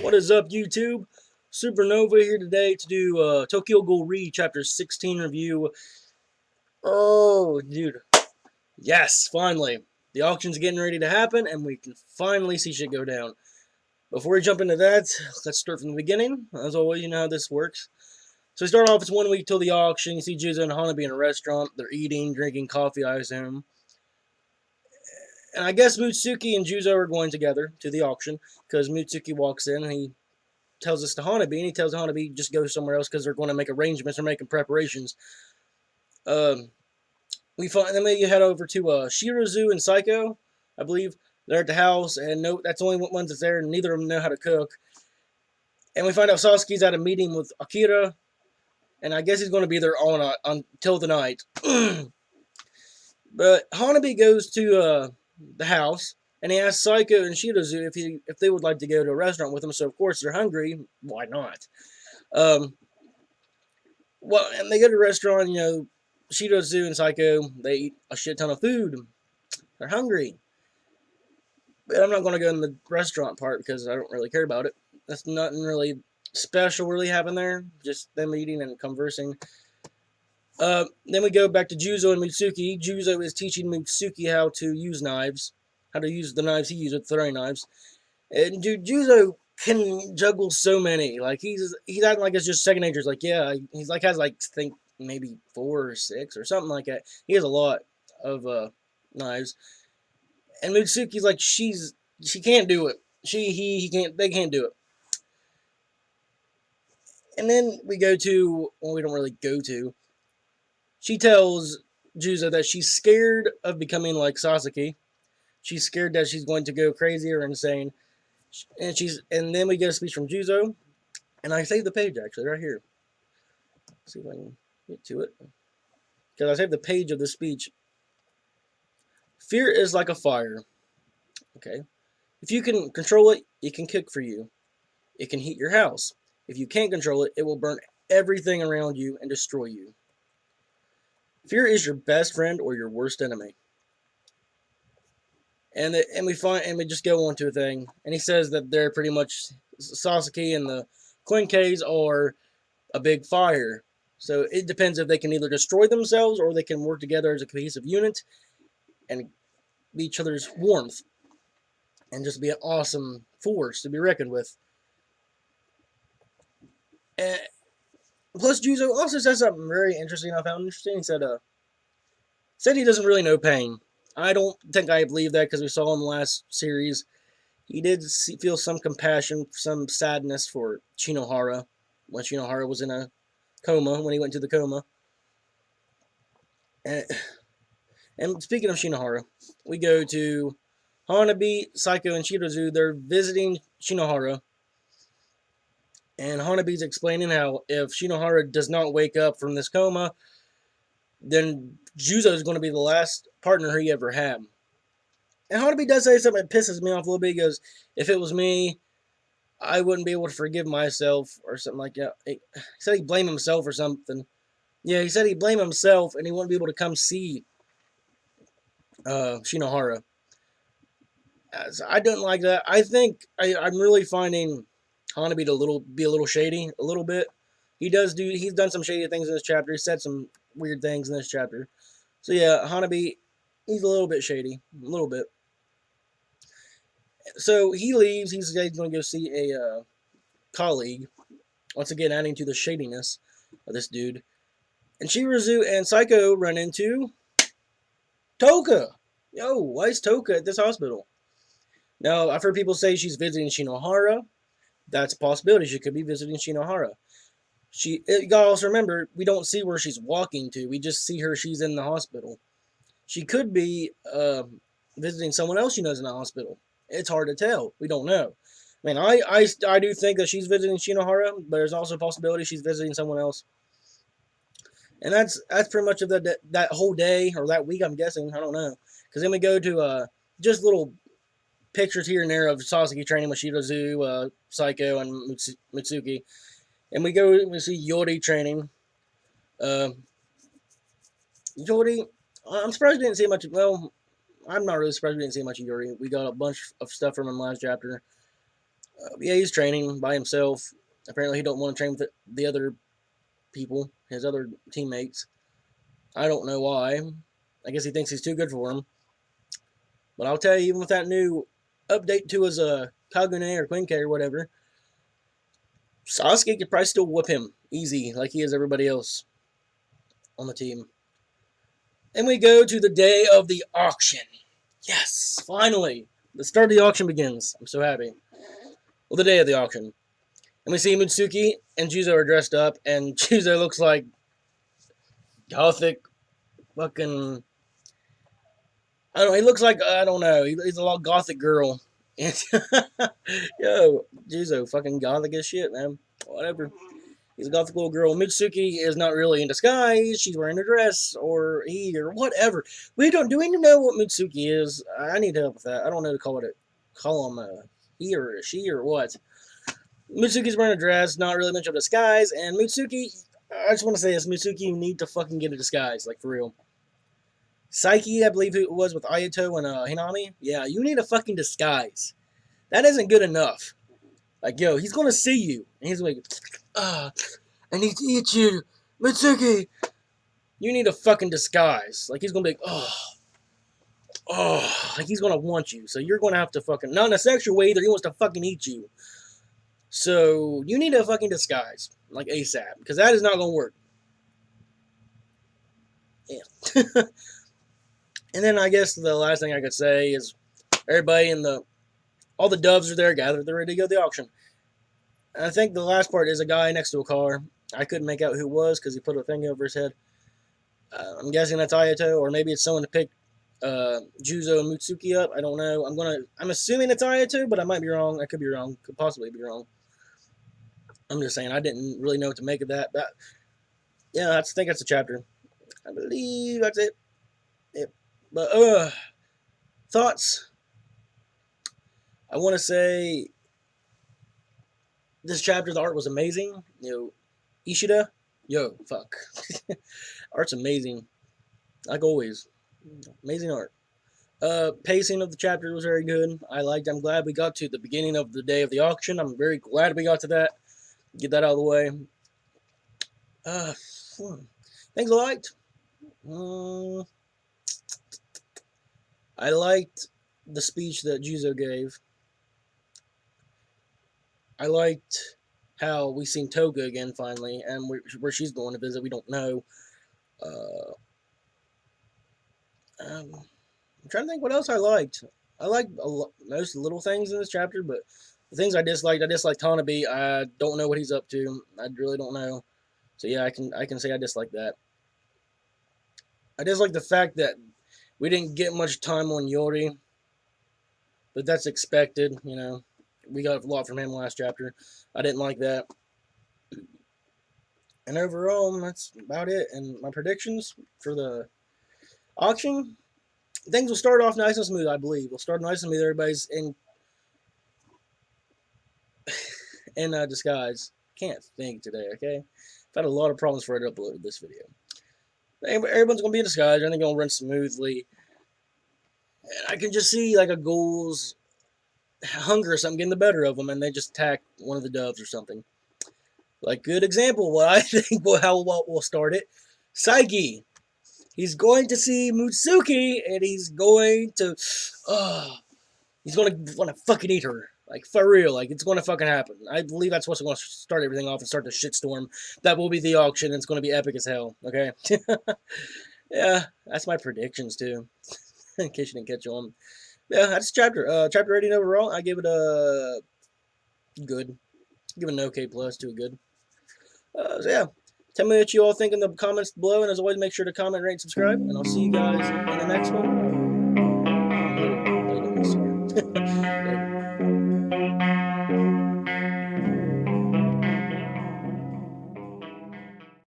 What is up, YouTube? Supernova here today to do Tokyo Ghoul Chapter 16 review. Oh, dude. Yes, finally. The auction's getting ready to happen, and we can finally see shit go down. Before we jump into that, let's start from the beginning. As always, you know how this works. So we start off, it's 1 week till the auction. You see Juuzo and Hanabi in a restaurant. They're eating, drinking coffee, I assume. And I guess Mutsuki and Juuzo are going together to the auction, because Mutsuki walks in and he tells us to Hanabi, and he tells Hanabi just go somewhere else because they're going to make arrangements or making preparations. Then we head over to Shinohara and Psycho, I believe. They're at the house, and no, that's the only ones that's there, and neither of them know how to cook. And we find out Sasuke's at a meeting with Akira, and I guess he's going to be there all night, until the night. But Hanabi goes to the house, and he asks Psycho and Shinohara if they would like to go to a restaurant with him. So of course they're hungry. Why not? Well, and they go to a restaurant. You know, Shinohara and Psycho, they eat a shit ton of food. They're hungry. But I'm not going to go in the restaurant part because I don't really care about it. That's nothing really special really happened there. Just them eating and conversing. Then we go back to Juuzo and Mutsuki. Juuzo is teaching Mutsuki how to use knives. How to use the knives he uses, throwing knives. And dude, Juuzo can juggle so many. Like he's acting like it's just second nature. It's like, yeah, he's like has like think maybe 4 or 6 or something like that. He has a lot of knives. And Mutsuki's like she can't do it. They can't do it. And then we go to, well, we don't really go to. She tells Juuzo that she's scared of becoming like Sasuke. She's scared that she's going to go crazy or insane. And then we get a speech from Juuzo. And I saved the page, actually, right here. Let's see if I can get to it. Because I saved the page of the speech. Fear is like a fire. Okay. If you can control it, it can cook for you. It can heat your house. If you can't control it, it will burn everything around you and destroy you. Fear is your best friend or your worst enemy. And we just go on to a thing, and he says that they're pretty much Sasuke and the Quinkeys are a big fire. So it depends if they can either destroy themselves or they can work together as a cohesive unit and be each other's warmth and just be an awesome force to be reckoned with. And plus, Juuzo also said something very interesting I found interesting. He said he doesn't really know pain. I don't think I believe that because we saw in the last series he did feel some compassion, some sadness for Shinohara when Shinohara was in a coma, when he went to the coma. And speaking of Shinohara, we go to Hanabi, Psycho, and Shinohara. They're visiting Shinohara. And Hanabi's explaining how if Shinohara does not wake up from this coma, then Juuzo is going to be the last partner he ever had. And Hanabi does say something that pisses me off a little bit. He goes, if it was me, I wouldn't be able to forgive myself or something like that. He said he'd blame himself or something. Yeah, he said he'd blame himself and he wouldn't be able to come see Shinohara. So I don't like that. I think I'm really finding Hanabi to be a little shady, a little bit. He's done some shady things in this chapter. He said some weird things in this chapter. So yeah, Hanabi, he's a little bit shady, a little bit. So he leaves. He's going to go see a colleague. Once again, adding to the shadiness of this dude. And Shinohara and Psycho run into Toka. Yo, why is Toka at this hospital? Now, I've heard people say she's visiting Shinohara. That's a possibility. She could be visiting Shinohara. You gotta also remember, we don't see where she's walking to. We just see her. She's in the hospital. She could be visiting someone else she knows in the hospital. It's hard to tell. We don't know. I mean, I do think that she's visiting Shinohara, but there's also a possibility she's visiting someone else. And that's pretty much of that whole day or that week, I'm guessing. I don't know. Because then we go to just little pictures here and there of Sasuke training with Shinohara, Psycho, and Mutsuki. And we see Yori training. Yori, I'm surprised we didn't see much. Well, I'm not really surprised we didn't see much of Yuri. We got a bunch of stuff from him last chapter. Yeah, he's training by himself. Apparently, he don't want to train with the other people, his other teammates. I don't know why. I guess he thinks he's too good for him. But I'll tell you, even with that new update to his Kagune or Quinke or whatever, Sasuke could probably still whip him easy, like he is everybody else on the team. And we go to the day of the auction. Yes, finally. The start of the auction begins. I'm so happy. Well, the day of the auction. And we see Mutsuki and Juuzo are dressed up, and Juuzo looks like gothic fucking... I don't know, he looks like, I don't know, he's a lot gothic girl. Yo, Juuzo, fucking gothic as shit, man. Whatever. He's a gothic little girl. Mitsuki is not really in disguise. She's wearing a dress, or he, or whatever. Do we even know what Mitsuki is? I need help with that. I don't know to call him a he or a she or what. Mitsuki's wearing a dress, not really much of a disguise, and Mitsuki, I just want to say this, Mitsuki, you need to fucking get a disguise, like, for real. Saiki, I believe it was with Ayato and Hinami. Yeah, you need a fucking disguise. That isn't good enough. Like, yo, he's gonna see you, and he's like, I need to eat you, Mitsuki. You need a fucking disguise. Like, he's gonna be like, like, he's gonna want you. So you're gonna have to fucking, not in a sexual way either, he wants to fucking eat you. So, you need a fucking disguise, like ASAP, because that is not gonna work. Yeah. And then I guess the last thing I could say is everybody in all the doves are there gathered. They're ready to go to the auction. And I think the last part is a guy next to a car. I couldn't make out who it was because he put a thing over his head. I'm guessing that's Ayato, or maybe it's someone to pick Juuzo and Mutsuki up. I don't know. I'm assuming it's Ayato, but I might be wrong. I could be wrong. Could possibly be wrong. I'm just saying I didn't really know what to make of that. But yeah, I think that's a chapter. I believe that's it. But, thoughts? I want to say this chapter, the art was amazing. You know, Ishida, yo, fuck. Art's amazing. Like always. Amazing art. Pacing of the chapter was very good. I'm glad we got to the beginning of the day of the auction. I'm very glad we got to that. Get that out of the way. Things I liked. I liked the speech that Juuzo gave. I liked how we seen Toga again finally, and where she's going to visit, we don't know. I'm trying to think what else I liked. I liked most little things in this chapter, but the things I disliked Tanabe. I don't know what he's up to. I really don't know. So yeah, I can say I dislike that. I dislike the fact that we didn't get much time on Yori, but that's expected, you know. We got a lot from him last chapter. I didn't like that. And overall, that's about it. And my predictions for the auction, things will start off nice and smooth, I believe. We'll start nice and smooth. Everybody's in disguise. Can't think today, okay? I've had a lot of problems before I uploaded this video. Everyone's going to be in disguise. Everything's going to run smoothly. And I can just see, like, a ghoul's hunger or something getting the better of them, and they just attack one of the doves or something. Like, good example, what I think how we'll start it. Saiki. He's going to see Mutsuki, and he's going to want to fucking eat her. Like, for real, like, it's going to fucking happen. I believe that's what's going to start everything off and start the shitstorm. That will be the auction, and it's going to be epic as hell, okay? Yeah, that's my predictions, too. In case you didn't catch on. Yeah, that's chapter. Chapter rating overall, I give it a good. Give it an OK plus to a good. So, yeah. Tell me what you all think in the comments below, and as always, make sure to comment, rate, and subscribe, and I'll see you guys in the next one. Later.